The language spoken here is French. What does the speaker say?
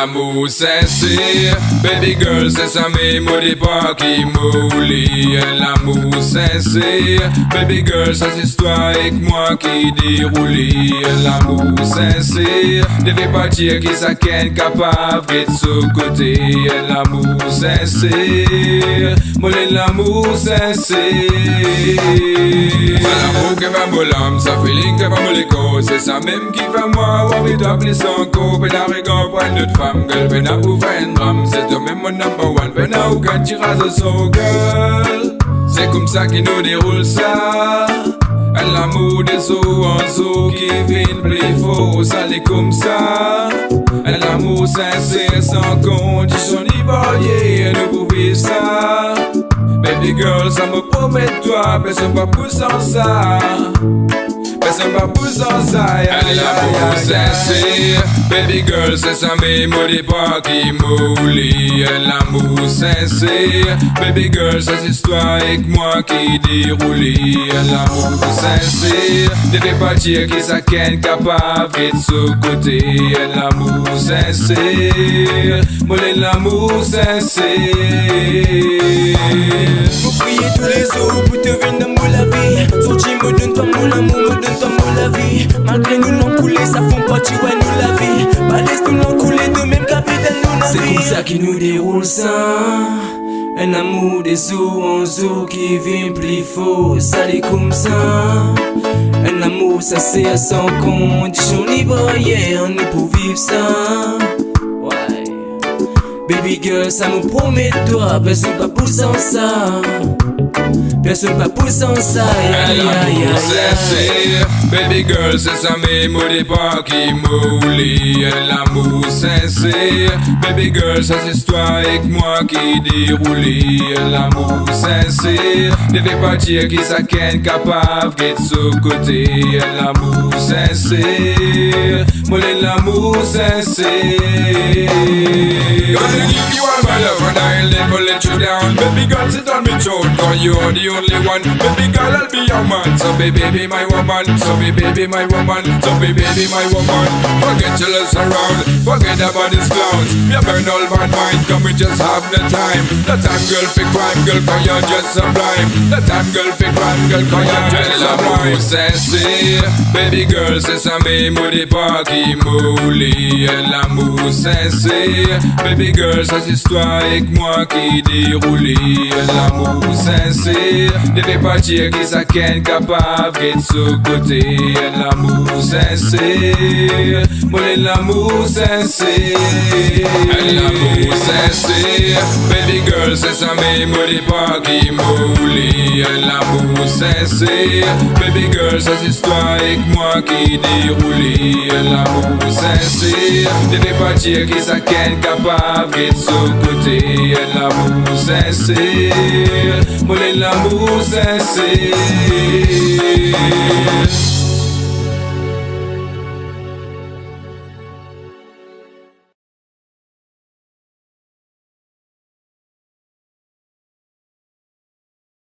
l'amour sincère, baby girl, c'est ça mes mots des pas qui m'oublient. L'amour sincère, baby girl, ça c'est histoire avec moi qui déroule. L'amour sincère, devait pas dire qui ça qu'est capable de ce côté. L'amour sincère, moi l'amour sincère. C'est l'amour qui va mon l'âme, ça feeling qui va mon l'écho. C'est ça même qui va moi, ou envie d'appeler son couple. Et d'arriver pour une autre femme, girl, ben à pour faire une drame. C'est toi même mon number one, ben à ou quand tu rases son girl. C'est comme ça qu'il nous déroule ça. L'amour des eaux en eau qui vient plus faux, ça l'est comme ça. L'amour sincère sans condition ni barrière, nous pour vivre ça. Baby girl, ça me promet toi, personne pas pour sans ça. Personne pas pour sans ça. L'amour sincère, baby girl, c'est ça mes mots des pas qui m'oublient. L'amour sincère, baby girl, ça c'est histoire avec moi qui déroule. L'amour sincère, devait pas dire qui ça qu'est capable de ce côté. L'amour sincère, moi l'amour sincère. Faut prier tous les jours pour te venir dans la vie. Sorti me donne pas mon amour, me donne pas mon la vie. Malgré nous l'ont coulé, ça font partie ouais nous la vie. Balèze nous l'ont coulé, de même capitaine nous la vie. C'est comme ça qui nous déroule ça. Un amour des eaux en eau qui vient plus faux, ça l'est comme ça. Un amour ça c'est sans condition ni barrière, nous pour vivre ça. Ouais. Baby girl, ça me promet toi, personne pas pour sans ça. Personne pas pour sans ça. L'amour sincère, baby girl, c'est ça mes mots des pas qui m'oublient. L'amour sincère, baby girl, ça c'est histoire avec moi qui déroule. L'amour sincère, devait pas dire qui ça qu'est capable de ce côté. L'amour sincère, moi l'amour sincère. Gonna give you all my love and I'll never let you down. Baby girl, sit on me throne, cause you're the only one. Baby girl, I'll be your man. So baby, be my woman. So baby, be my woman. So baby, be my woman. Forget jealous around. Forget about these clowns. Me a burn all bad mind. Come we just have the time. The time, girl, for crime, girl, cause you're just sublime. The time, girl, for crime, girl, cause you're just sublime. L'amour sincère, baby girl, c'est ça mes mots des pas qui m'oublient. L'amour sincère, baby girl, ça c'est histoire avec moi qui déroule. L'amour sincère, devait pas dire qui ça qu'est capable de ce côté. L'amour sincère, moi l'amour sincère. L'amour sincère, baby girl, c'est ça mes mots des pas qui m'oublient. L'amour sincère, baby girl, ça c'est histoire avec moi qui déroule. L'amour sincère, devait pas dire qui ça qu'est capable de ce côté. L'amour sincère, moi l'amour sincère.